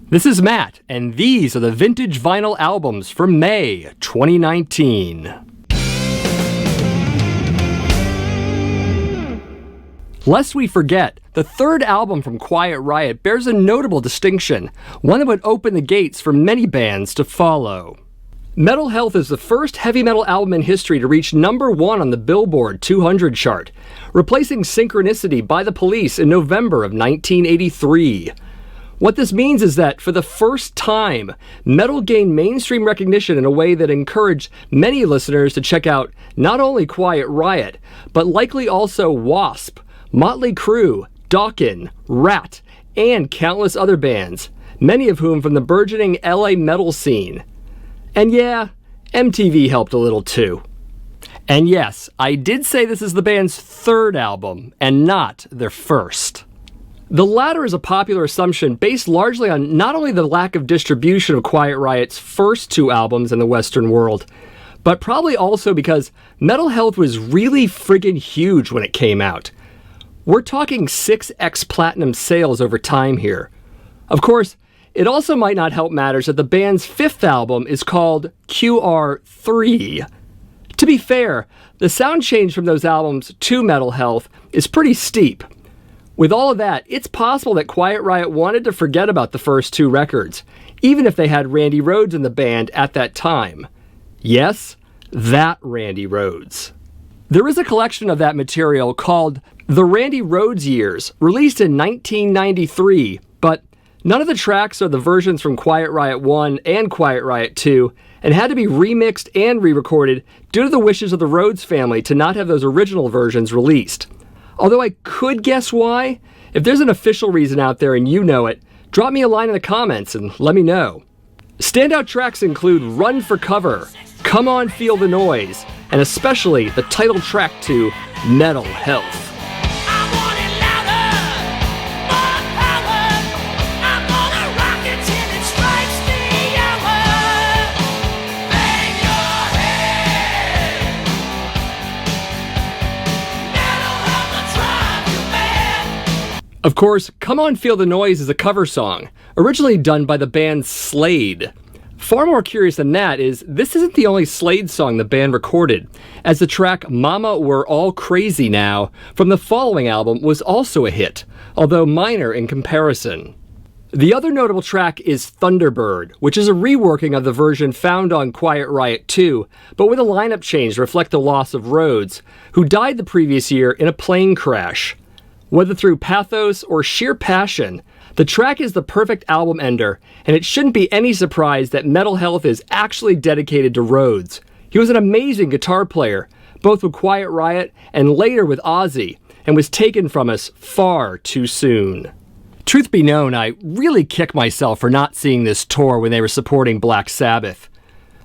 This is Matt, and these are the vintage vinyl albums for May 2019. Lest we forget, the third album from Quiet Riot bears a notable distinction, one that would open the gates for many bands to follow. Metal Health is the first heavy metal album in history to reach #1 on the Billboard 200 chart, replacing Synchronicity by The Police in November of 1983. What this means is that, for the first time, metal gained mainstream recognition in a way that encouraged many listeners to check out not only Quiet Riot, but likely also Wasp, Motley Crue, Dokken, Rat, and countless other bands, many of whom from the burgeoning LA metal scene. And yeah, MTV helped a little too. And yes, I did say this is the band's third album, and not their first. The latter is a popular assumption based largely on not only the lack of distribution of Quiet Riot's first two albums in the Western world, but probably also because Metal Health was really friggin' huge when it came out. We're talking 6x platinum sales over time here. Of course, it also might not help matters that the band's fifth album is called QR3. To be fair, the sound change from those albums to Metal Health is pretty steep. With all of that, it's possible that Quiet Riot wanted to forget about the first two records, even if they had Randy Rhoads in the band at that time. Yes, that Randy Rhoads. There is a collection of that material called The Randy Rhoads Years, released in 1993, but none of the tracks are the versions from Quiet Riot 1 and Quiet Riot 2, and had to be remixed and re-recorded due to the wishes of the Rhoads family to not have those original versions released. Although I could guess why. If there's an official reason out there and you know it, drop me a line in the comments and let me know. Standout tracks include Run for Cover, Come On Feel the Noise, and especially the title track to Metal Health. Of course, Come On Feel the Noise is a cover song, originally done by the band Slade. Far more curious than that is, this isn't the only Slade song the band recorded, as the track Mama We're All Crazy Now from the following album was also a hit, although minor in comparison. The other notable track is Thunderbird, which is a reworking of the version found on Quiet Riot 2, but with a lineup change to reflect the loss of Rhoads, who died the previous year in a plane crash. Whether through pathos or sheer passion, the track is the perfect album ender, and it shouldn't be any surprise that Metal Health is actually dedicated to Rhoads. He was an amazing guitar player, both with Quiet Riot and later with Ozzy, and was taken from us far too soon. Truth be known, I really kick myself for not seeing this tour when they were supporting Black Sabbath.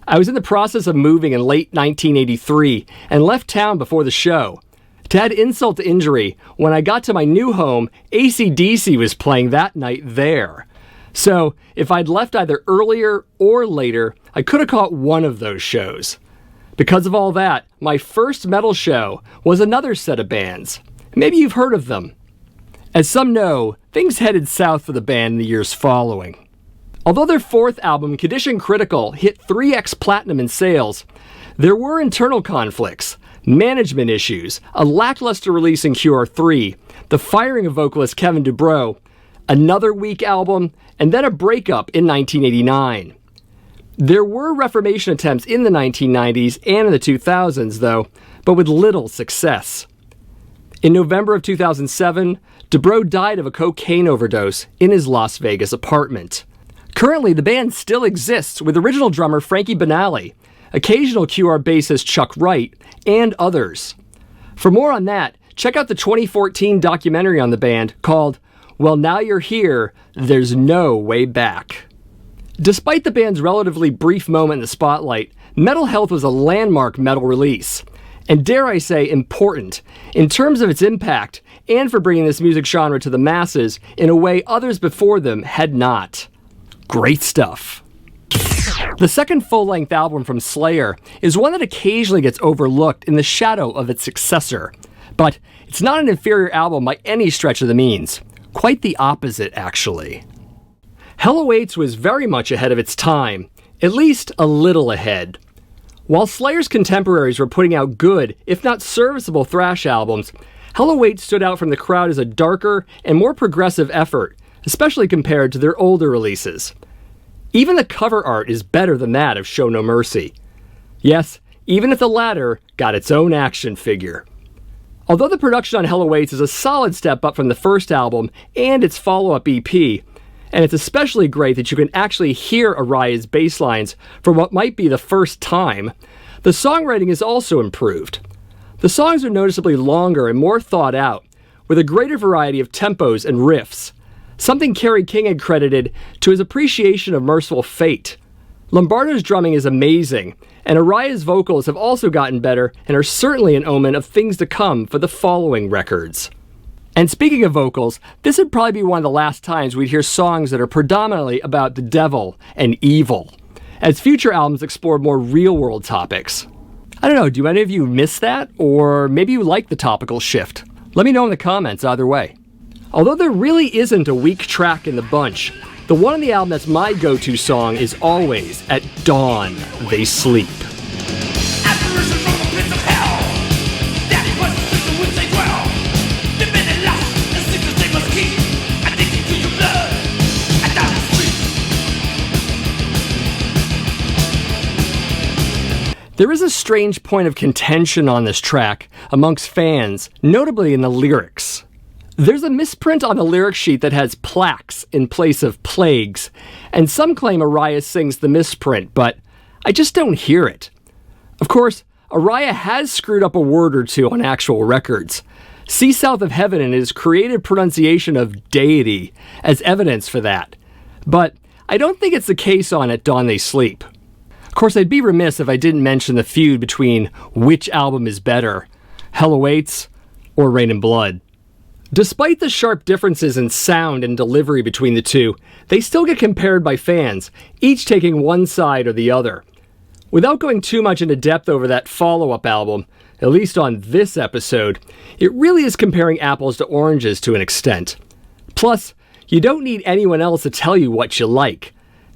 I was in the process of moving in late 1983 and left town before the show. To add insult to injury, when I got to my new home, AC/DC was playing that night there. So, if I'd left either earlier or later, I could have caught one of those shows. Because of all that, my first metal show was another set of bands. Maybe you've heard of them. As some know, things headed south for the band in the years following. Although their fourth album, Condition Critical, hit 3x platinum in sales, there were internal conflicts, management issues, a lackluster release in QR3, the firing of vocalist Kevin Dubrow, another weak album, and then a breakup in 1989. There were reformation attempts in the 1990s and in the 2000s, though, but with little success. In November of 2007, Dubrow died of a cocaine overdose in his Las Vegas apartment. Currently, the band still exists with original drummer Frankie Banali, occasional QR bassist Chuck Wright, and others. For more on that, check out the 2014 documentary on the band called Well Now You're Here, There's No Way Back. Despite the band's relatively brief moment in the spotlight, Metal Health was a landmark metal release, and dare I say important, in terms of its impact and for bringing this music genre to the masses in a way others before them had not. Great stuff. The second full-length album from Slayer is one that occasionally gets overlooked in the shadow of its successor, but it's not an inferior album by any stretch of the means. Quite the opposite, actually. Hell Awaits was very much ahead of its time, at least a little ahead. While Slayer's contemporaries were putting out good, if not serviceable thrash albums, Hell Awaits stood out from the crowd as a darker and more progressive effort, especially compared to their older releases. Even the cover art is better than that of Show No Mercy. Yes, even if the latter got its own action figure. Although the production on Hell Awaits is a solid step up from the first album and its follow-up EP, and it's especially great that you can actually hear Ariah's bass lines for what might be the first time, the songwriting is also improved. The songs are noticeably longer and more thought out, with a greater variety of tempos and riffs, something Kerry King had credited to his appreciation of Merciful Fate. Lombardo's drumming is amazing, and Ariah's vocals have also gotten better and are certainly an omen of things to come for the following records. And speaking of vocals, this would probably be one of the last times we'd hear songs that are predominantly about the devil and evil, as future albums explore more real-world topics. I don't know, do any of you miss that? Or maybe you like the topical shift? Let me know in the comments either way. Although there really isn't a weak track in the bunch, the one on the album that's my go-to song is always At Dawn They Sleep. There is a strange point of contention on this track amongst fans, notably in the lyrics. There's a misprint on the lyric sheet that has plaques in place of plagues, and some claim Ariah sings the misprint, but I just don't hear it. Of course, Ariah has screwed up a word or two on actual records. See South of Heaven in his creative pronunciation of deity as evidence for that. But I don't think it's the case on At Dawn They Sleep. Of course, I'd be remiss if I didn't mention the feud between which album is better, Hell Awaits or Rain and Blood. Despite the sharp differences in sound and delivery between the two, they still get compared by fans, each taking one side or the other. Without going too much into depth over that follow-up album, at least on this episode, it really is comparing apples to oranges to an extent. Plus, you don't need anyone else to tell you what you like.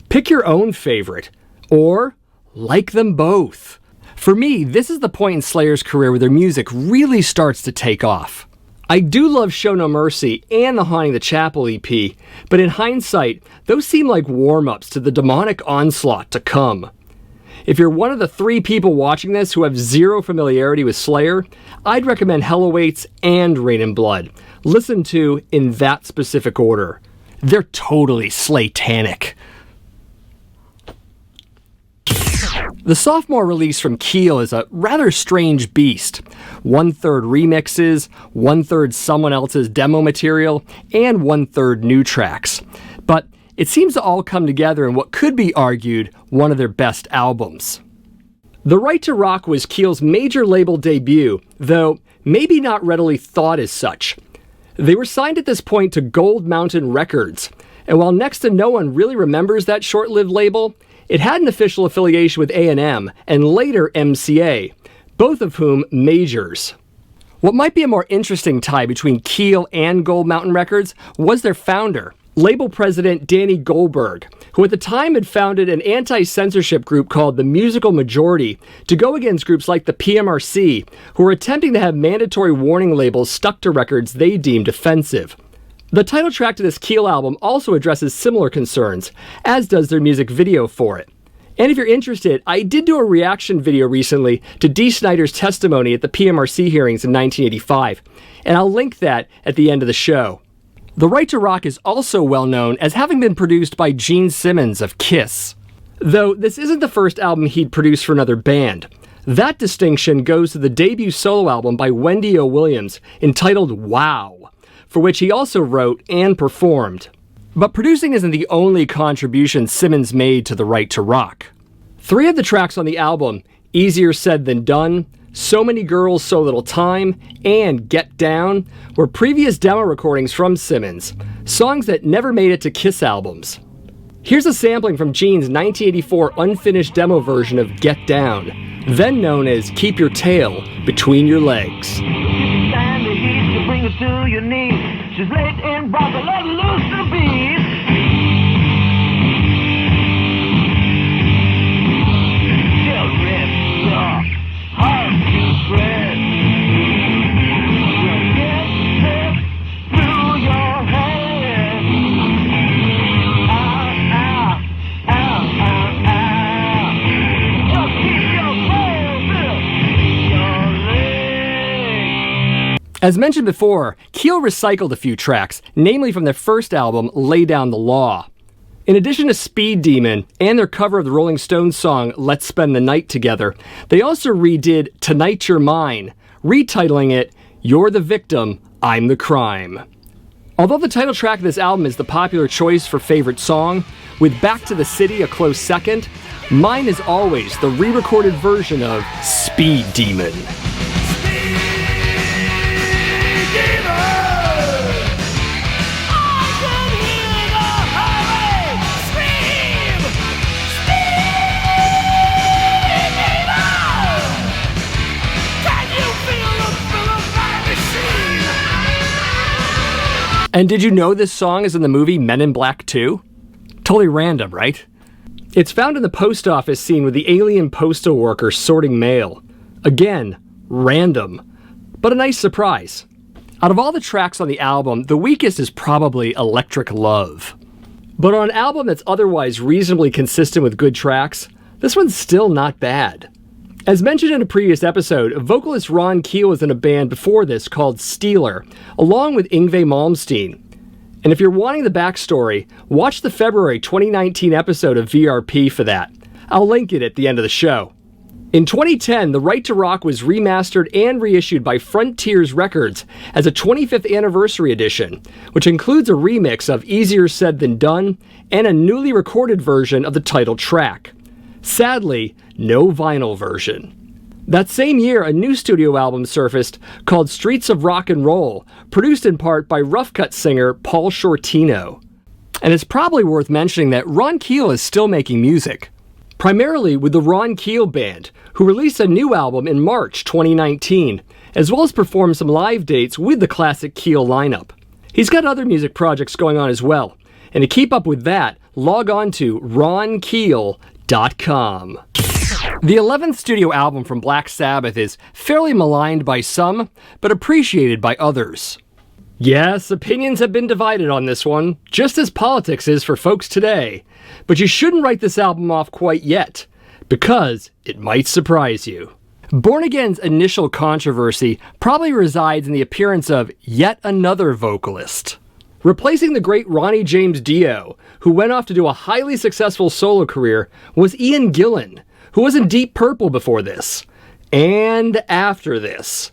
Pick your own favorite, or like them both. For me, this is the point in Slayer's career where their music really starts to take off. I do love Show No Mercy and the Haunting the Chapel EP, but in hindsight, those seem like warm-ups to the demonic onslaught to come. If you're one of the 3 people watching this who have zero familiarity with Slayer, I'd recommend Hell Awaits and Rain and Blood, listened to in that specific order. They're totally Slaytanic. The sophomore release from Keel is a rather strange beast. 1/3 remixes, 1/3 someone else's demo material, and 1/3 new tracks. But it seems to all come together in what could be argued one of their best albums. The Right to Rock was Keel's major label debut, though maybe not readily thought as such. They were signed at this point to Gold Mountain Records, and while next to no one really remembers that short-lived label, it had an official affiliation with A&M and later MCA, both of whom majors. What might be a more interesting tie between Keel and Gold Mountain Records was their founder, label president Danny Goldberg, who at the time had founded an anti-censorship group called the Musical Majority to go against groups like the PMRC, who were attempting to have mandatory warning labels stuck to records they deemed offensive. The title track to this Keel album also addresses similar concerns, as does their music video for it. And if you're interested, I did do a reaction video recently to Dee Snider's testimony at the PMRC hearings in 1985, and I'll link that at the end of the show. The Right to Rock is also well known as having been produced by Gene Simmons of Kiss. Though this isn't the first album he'd produced for another band. That distinction goes to the debut solo album by Wendy O. Williams entitled Wow, for which he also wrote and performed. But producing isn't the only contribution Simmons made to The Right to Rock. 3 of the tracks on the album, Easier Said Than Done, So Many Girls, So Little Time, and Get Down, were previous demo recordings from Simmons, songs that never made it to Kiss albums. Here's a sampling from Gene's 1984 unfinished demo version of Get Down, then known as Keep Your Tail Between Your Legs. Bring her to your knees. She's late and brought the love loose to bees. As mentioned before, Keel recycled a few tracks, namely from their first album, Lay Down the Law. In addition to Speed Demon and their cover of the Rolling Stones song Let's Spend the Night Together, they also redid Tonight You're Mine, retitling it You're the Victim, I'm the Crime. Although the title track of this album is the popular choice for favorite song, with Back to the City a close second, mine is always the re-recorded version of Speed Demon. And did you know this song is in the movie Men in Black 2? Totally random, right? It's found in the post office scene with the alien postal worker sorting mail. Again, random, but a nice surprise. Out of all the tracks on the album, the weakest is probably Electric Love. But on an album that's otherwise reasonably consistent with good tracks, this one's still not bad. As mentioned in a previous episode, vocalist Ron Keel was in a band before this called Steeler, along with Yngwie Malmsteen. And if you're wanting the backstory, watch the February 2019 episode of VRP for that. I'll link it at the end of the show. In 2010, The Right to Rock was remastered and reissued by Frontiers Records as a 25th anniversary edition, which includes a remix of Easier Said Than Done and a newly recorded version of the title track. Sadly, no vinyl version. That same year, a new studio album surfaced called Streets of Rock and Roll, produced in part by Rough Cut singer Paul Shortino. And it's probably worth mentioning that Ron Keel is still making music, primarily with the Ron Keel Band, who released a new album in March 2019, as well as performed some live dates with the classic Keel lineup. He's got other music projects going on as well, and to keep up with that, log on to ronkeel.com. The 11th studio album from Black Sabbath is fairly maligned by some, but appreciated by others. Yes, opinions have been divided on this one, just as politics is for folks today. But you shouldn't write this album off quite yet, because it might surprise you. Born Again's initial controversy probably resides in the appearance of yet another vocalist. Replacing the great Ronnie James Dio, who went off to do a highly successful solo career, was Ian Gillan, who was in Deep Purple before this, and after this.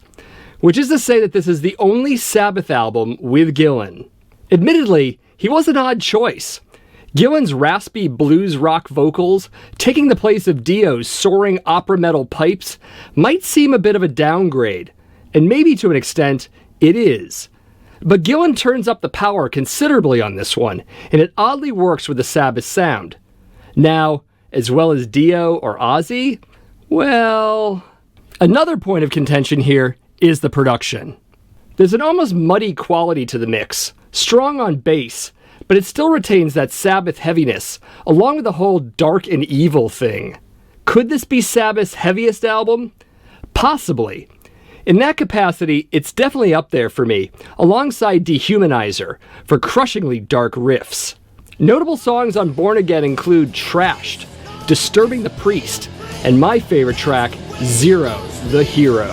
Which is to say that this is the only Sabbath album with Gillan. Admittedly, he was an odd choice. Gillan's raspy blues rock vocals, taking the place of Dio's soaring opera metal pipes, might seem a bit of a downgrade, and maybe to an extent, it is. But Gillan turns up the power considerably on this one, and it oddly works with the Sabbath sound. Now, as well as Dio or Ozzy? Well, another point of contention here is the production. There's an almost muddy quality to the mix, strong on bass, but it still retains that Sabbath heaviness, along with the whole dark and evil thing. Could this be Sabbath's heaviest album? Possibly. In that capacity, it's definitely up there for me, alongside Dehumanizer, for crushingly dark riffs. Notable songs on Born Again include Trashed, Disturbing the Priest, and my favorite track, Zero, the Hero.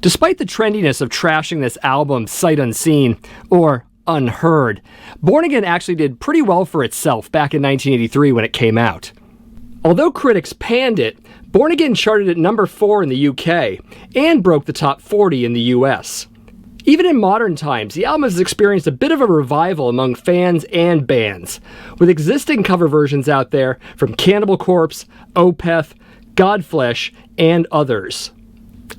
Despite the trendiness of trashing this album sight unseen, or unheard, Born Again actually did pretty well for itself back in 1983 when it came out. Although critics panned it, Born Again charted at number 4 in the UK, and broke the top 40 in the US. Even in modern times, the album has experienced a bit of a revival among fans and bands, with existing cover versions out there from Cannibal Corpse, Opeth, Godflesh, and others.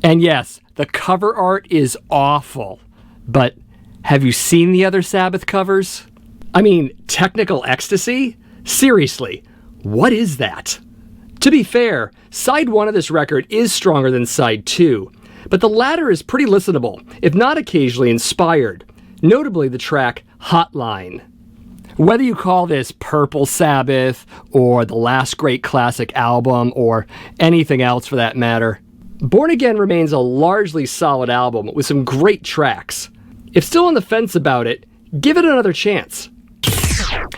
And yes, the cover art is awful, but have you seen the other Sabbath covers? I mean, Technical Ecstasy? Seriously, what is that? To be fair, side 1 of this record is stronger than side 2, but the latter is pretty listenable, if not occasionally inspired, notably the track Hotline. Whether you call this Purple Sabbath, or the last great classic album, or anything else for that matter, Born Again remains a largely solid album with some great tracks. If still on the fence about it, give it another chance.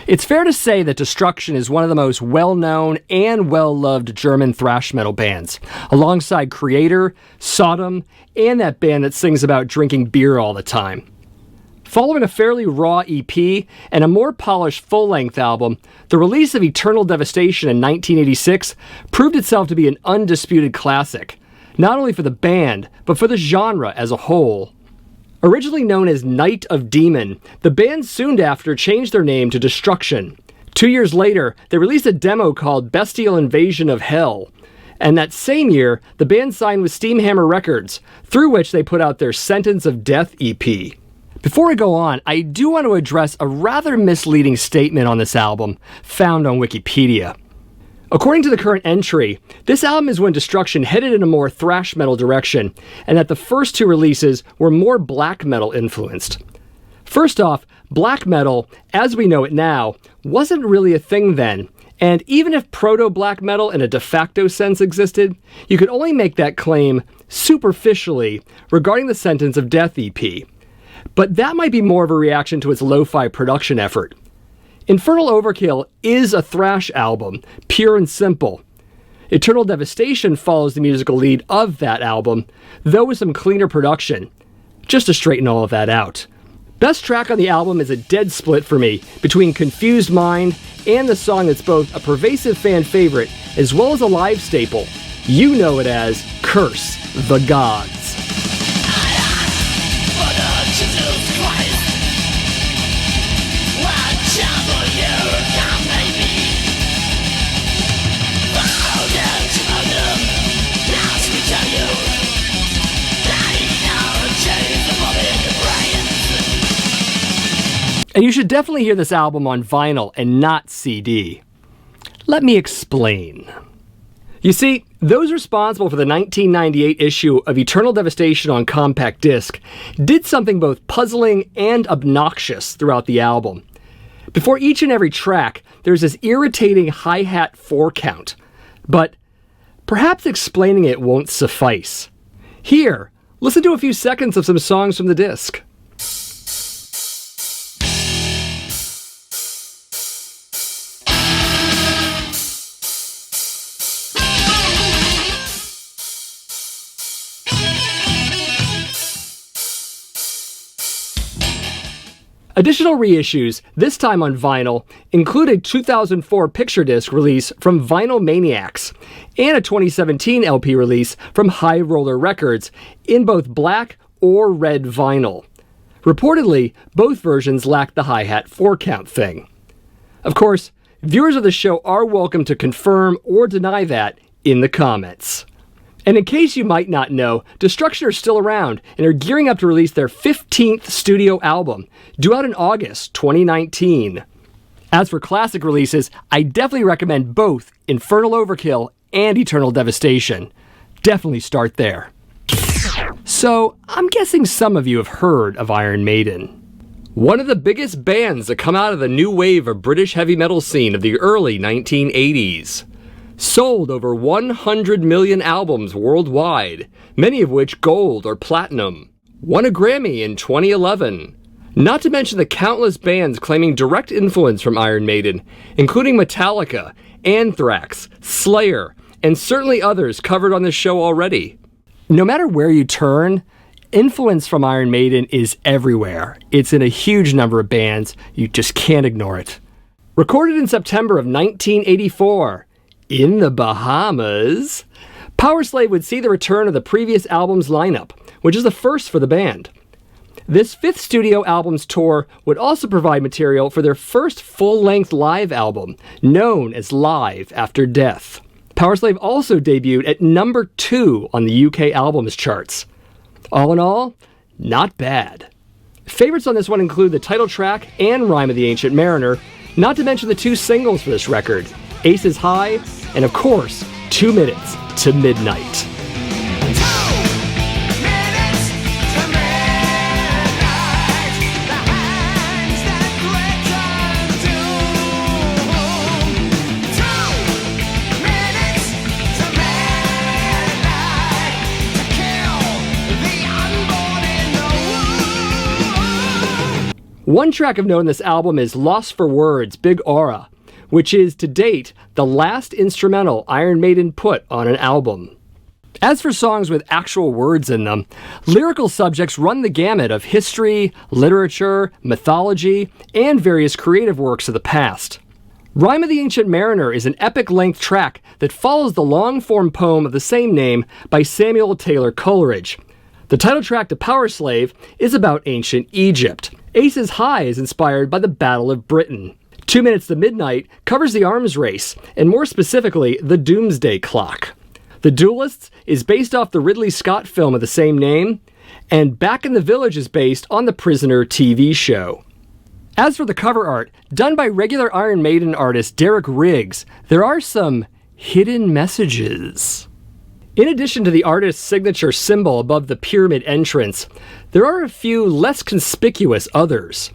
It's fair to say that Destruction is one of the most well-known and well-loved German thrash metal bands, alongside Creator, Sodom, and that band that sings about drinking beer all the time. Following a fairly raw EP and a more polished full-length album, the release of Eternal Devastation in 1986 proved itself to be an undisputed classic, not only for the band, but for the genre as a whole. Originally known as Night of Demon, the band soon after changed their name to Destruction. 2 years later, they released a demo called Bestial Invasion of Hell, and that same year, the band signed with Steamhammer Records, through which they put out their Sentence of Death EP. Before I go on, I do want to address a rather misleading statement on this album, found on Wikipedia. According to the current entry, this album is when Destruction headed in a more thrash metal direction, and that the first two releases were more black metal influenced. First off, black metal, as we know it now, wasn't really a thing then, and even if proto-black metal in a de facto sense existed, you could only make that claim superficially regarding the Sentence of Death EP. But that might be more of a reaction to its lo-fi production effort. Infernal Overkill is a thrash album, pure and simple. Eternal Devastation follows the musical lead of that album, though with some cleaner production, just to straighten all of that out. Best track on the album is a dead split for me between Confused Mind and the song that's both a pervasive fan favorite as well as a live staple. You know it as Curse the Gods. And you should definitely hear this album on vinyl and not CD. Let me explain. You see, those responsible for the 1998 issue of Eternal Devastation on compact disc did something both puzzling and obnoxious throughout the album. Before each and every track, there's this irritating hi-hat 4 count, but perhaps explaining it won't suffice. Here, listen to a few seconds of some songs from the disc. Additional reissues, this time on vinyl, include a 2004 picture disc release from Vinyl Maniacs and a 2017 LP release from High Roller Records in both black or red vinyl. Reportedly, both versions lack the hi-hat 4 count thing. Of course, viewers of the show are welcome to confirm or deny that in the comments. And in case you might not know, Destruction are still around and are gearing up to release their 15th studio album, due out in August 2019. As for classic releases, I definitely recommend both Infernal Overkill and Eternal Devastation. Definitely start there. So, I'm guessing some of you have heard of Iron Maiden. One of the biggest bands that come out of the new wave of British heavy metal scene of the early 1980s. Sold over 100 million albums worldwide, many of which gold or platinum. Won a Grammy in 2011. Not to mention the countless bands claiming direct influence from Iron Maiden, including Metallica, Anthrax, Slayer, and certainly others covered on this show already. No matter where you turn, influence from Iron Maiden is everywhere. It's in a huge number of bands, you just can't ignore it. Recorded in September of 1984, in the Bahamas, Powerslave would see the return of the previous album's lineup, which is the first for the band. This 5th studio album's tour would also provide material for their first full-length live album, known as Live After Death. Powerslave also debuted at number 2 on the UK albums charts. All in all, not bad. Favorites on this one include the title track and Rime of the Ancient Mariner, not to mention the 2 singles for this record, Aces High, and of course, 2 Minutes to Midnight. One track of note on this album is Lost for Words, Big Aura, which is, to date, the last instrumental Iron Maiden put on an album. As for songs with actual words in them, lyrical subjects run the gamut of history, literature, mythology, and various creative works of the past. Rime of the Ancient Mariner is an epic-length track that follows the long-form poem of the same name by Samuel Taylor Coleridge. The title track to Powerslave is about ancient Egypt. Ace's High is inspired by the Battle of Britain. 2 Minutes to Midnight covers the arms race, and more specifically, the Doomsday Clock. The Duelists is based off the Ridley Scott film of the same name, and Back in the Village is based on the Prisoner TV show. As for the cover art, done by regular Iron Maiden artist Derek Riggs, there are some hidden messages. In addition to the artist's signature symbol above the pyramid entrance, there are a few less conspicuous others.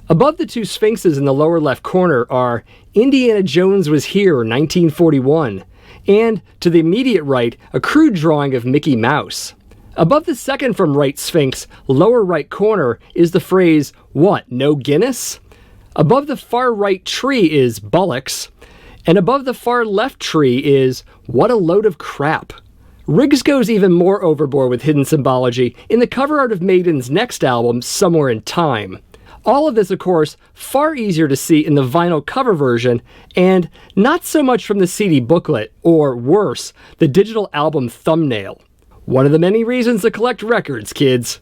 Above the two sphinxes in the lower left corner are Indiana Jones Was Here, 1941, and to the immediate right, a crude drawing of Mickey Mouse. Above the second from right sphinx, lower right corner, is the phrase, "What, no Guinness?" Above the far right tree is Bullocks, and above the far left tree is "What a load of crap." Riggs goes even more overboard with hidden symbology in the cover art of Maiden's next album, Somewhere in Time. All of this, of course, far easier to see in the vinyl cover version, and not so much from the CD booklet, or worse, the digital album thumbnail. One of the many reasons to collect records, kids.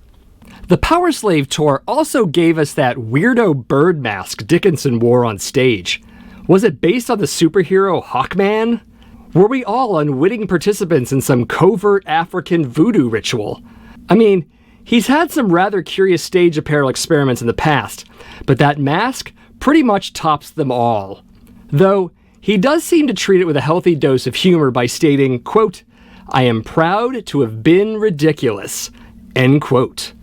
The Powerslave tour also gave us that weirdo bird mask Dickinson wore on stage. Was it based on the superhero Hawkman? Were we all unwitting participants in some covert African voodoo ritual? I mean, he's had some rather curious stage apparel experiments in the past, but that mask pretty much tops them all. Though, he does seem to treat it with a healthy dose of humor by stating, quote, "I am proud to have been ridiculous," end quote.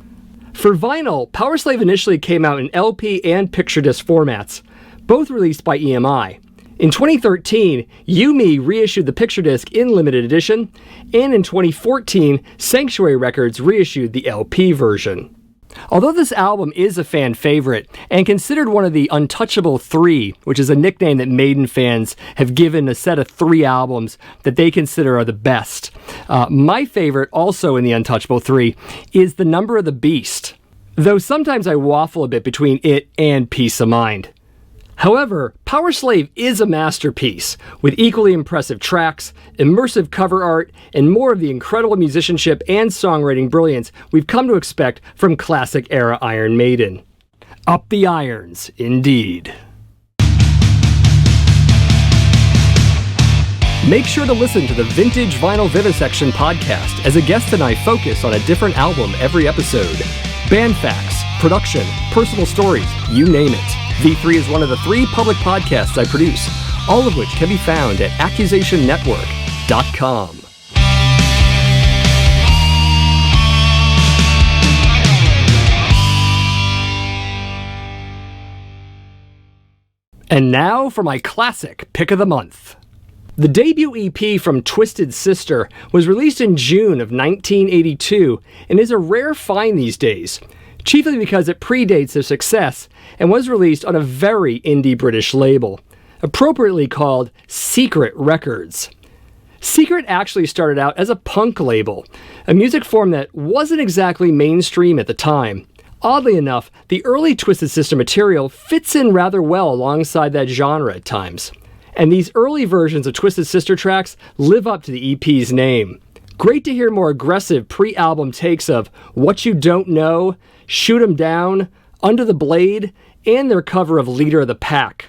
For vinyl, Powerslave initially came out in LP and picture disc formats, both released by EMI. In 2013, Yumi reissued the picture disc in limited edition, and in 2014, Sanctuary Records reissued the LP version. Although this album is a fan favorite, and considered one of the Untouchable 3, which is a nickname that Maiden fans have given a set of 3 albums that they consider are the best, my favorite, also in the Untouchable 3, is The Number of the Beast, though sometimes I waffle a bit between it and Peace of Mind. However, Powerslave is a masterpiece, with equally impressive tracks, immersive cover art, and more of the incredible musicianship and songwriting brilliance we've come to expect from classic-era Iron Maiden. Up the irons, indeed. Make sure to listen to the Vintage Vinyl Vivisection podcast, as a guest and I focus on a different album every episode. Band facts, production, personal stories, you name it. V3 is one of the 3 public podcasts I produce, all of which can be found at accusationnetwork.com. And now for my classic pick of the month. The debut EP from Twisted Sister was released in June of 1982 and is a rare find these days, chiefly because it predates their success and was released on a very indie British label, appropriately called Secret Records. Secret actually started out as a punk label, a music form that wasn't exactly mainstream at the time. Oddly enough, the early Twisted Sister material fits in rather well alongside that genre at times, and these early versions of Twisted Sister tracks live up to the EP's name. Great to hear more aggressive pre-album takes of What You Don't Know, Shoot 'Em Down, Under the Blade, and their cover of Leader of the Pack.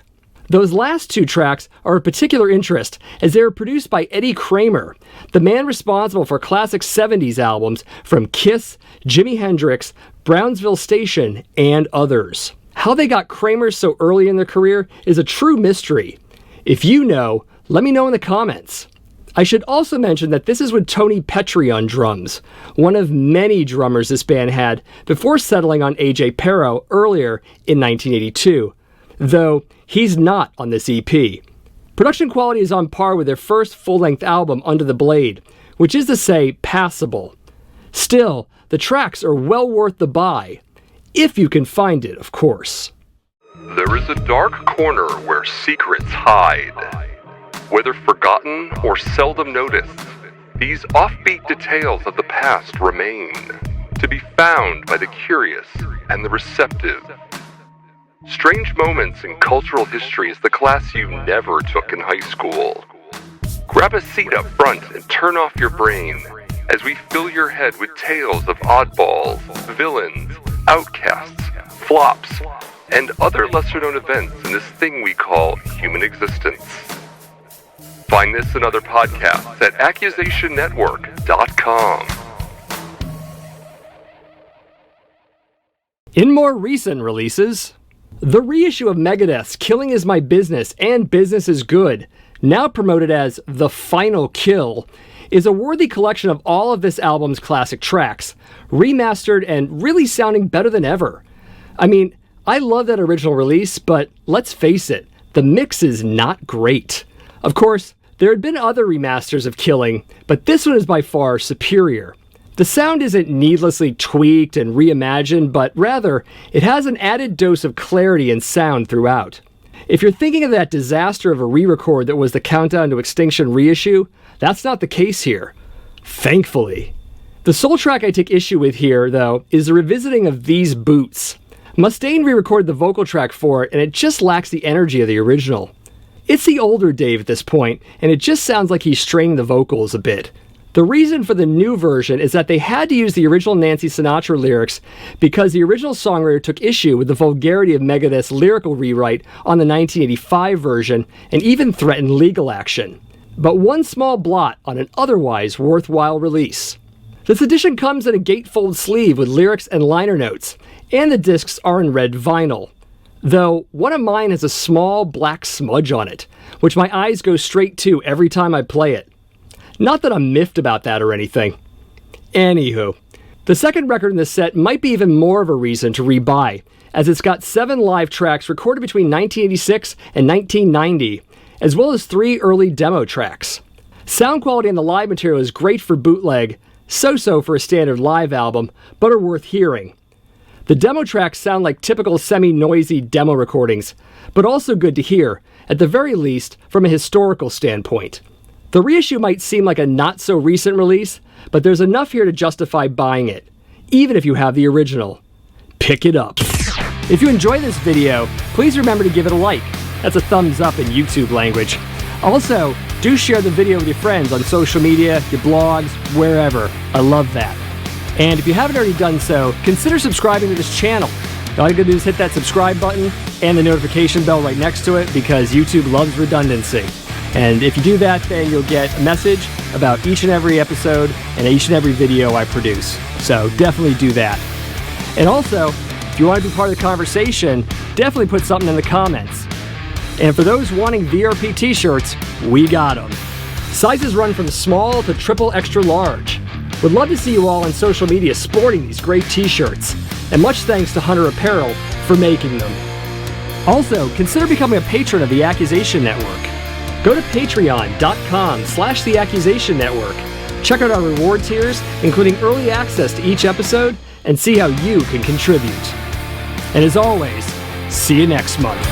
Those last 2 tracks are of particular interest as they were produced by Eddie Kramer, the man responsible for classic 70s albums from Kiss, Jimi Hendrix, Brownsville Station, and others. How they got Kramer so early in their career is a true mystery. If you know, let me know in the comments. I should also mention that this is with Tony Petrie on drums, one of many drummers this band had before settling on AJ Pero earlier in 1982, though he's not on this EP. Production quality is on par with their first full-length album, Under the Blade, which is to say, passable. Still, the tracks are well worth the buy, If you can find it, of course. There is a dark corner where secrets hide. Whether forgotten or seldom noticed, these offbeat details of the past remain, to be found by the curious and the receptive. Strange moments in cultural history is the class you never took in high school. Grab a seat up front and turn off your brain as we fill your head with tales of oddballs, villains, outcasts, flops, and other lesser-known events in this thing we call human existence. Find this and other podcasts at accusationnetwork.com. In more recent releases, the reissue of Megadeth's Killing Is My Business and Business Is Good, now promoted as The Final Kill, is a worthy collection of all of this album's classic tracks, remastered and really sounding better than ever. I mean, I love that original release, but let's face it, the mix is not great. Of course, there had been other remasters of Killing, but this one is by far superior. The sound isn't needlessly tweaked and reimagined, but rather, it has an added dose of clarity and sound throughout. If you're thinking of that disaster of a re-record that was the Countdown to Extinction reissue, that's not the case here. Thankfully. The sole track I take issue with here, though, is the revisiting of These Boots. Mustaine re-recorded the vocal track for it, and it just lacks the energy of the original. It's the older Dave at this point, and it just sounds like he's straining the vocals a bit. The reason for the new version is that they had to use the original Nancy Sinatra lyrics because the original songwriter took issue with the vulgarity of Megadeth's lyrical rewrite on the 1985 version and even threatened legal action. But one small blot on an otherwise worthwhile release. This edition comes in a gatefold sleeve with lyrics and liner notes, and the discs are in red vinyl. Though, one of mine has a small black smudge on it, which my eyes go straight to every time I play it. Not that I'm miffed about that or anything. Anywho, the second record in this set might be even more of a reason to rebuy, as it's got 7 live tracks recorded between 1986 and 1990, as well as 3 early demo tracks. Sound quality on the live material is great for bootleg, so-so for a standard live album, but are worth hearing. The demo tracks sound like typical semi-noisy demo recordings, but also good to hear, at the very least from a historical standpoint. The reissue might seem like a not-so-recent release, but there's enough here to justify buying it, even if you have the original. Pick it up. If you enjoy this video, please remember to give it a like. That's a thumbs up in YouTube language. Also, do share the video with your friends on social media, your blogs, wherever. I love that. And if you haven't already done so, consider subscribing to this channel. All you gotta do is hit that subscribe button and the notification bell right next to it because YouTube loves redundancy. And if you do that, then you'll get a message about each and every episode and each and every video I produce. So definitely do that. And also, if you want to be part of the conversation, definitely put something in the comments. And for those wanting VRP t-shirts, we got them. Sizes run from small to triple extra large. Would love to see you all on social media sporting these great t-shirts. And much thanks to Hunter Apparel for making them. Also, consider becoming a patron of the Accusation Network. Go to patreon.com/The Accusation Network. Check out our reward tiers, including early access to each episode, and see how you can contribute. And as always, see you next month.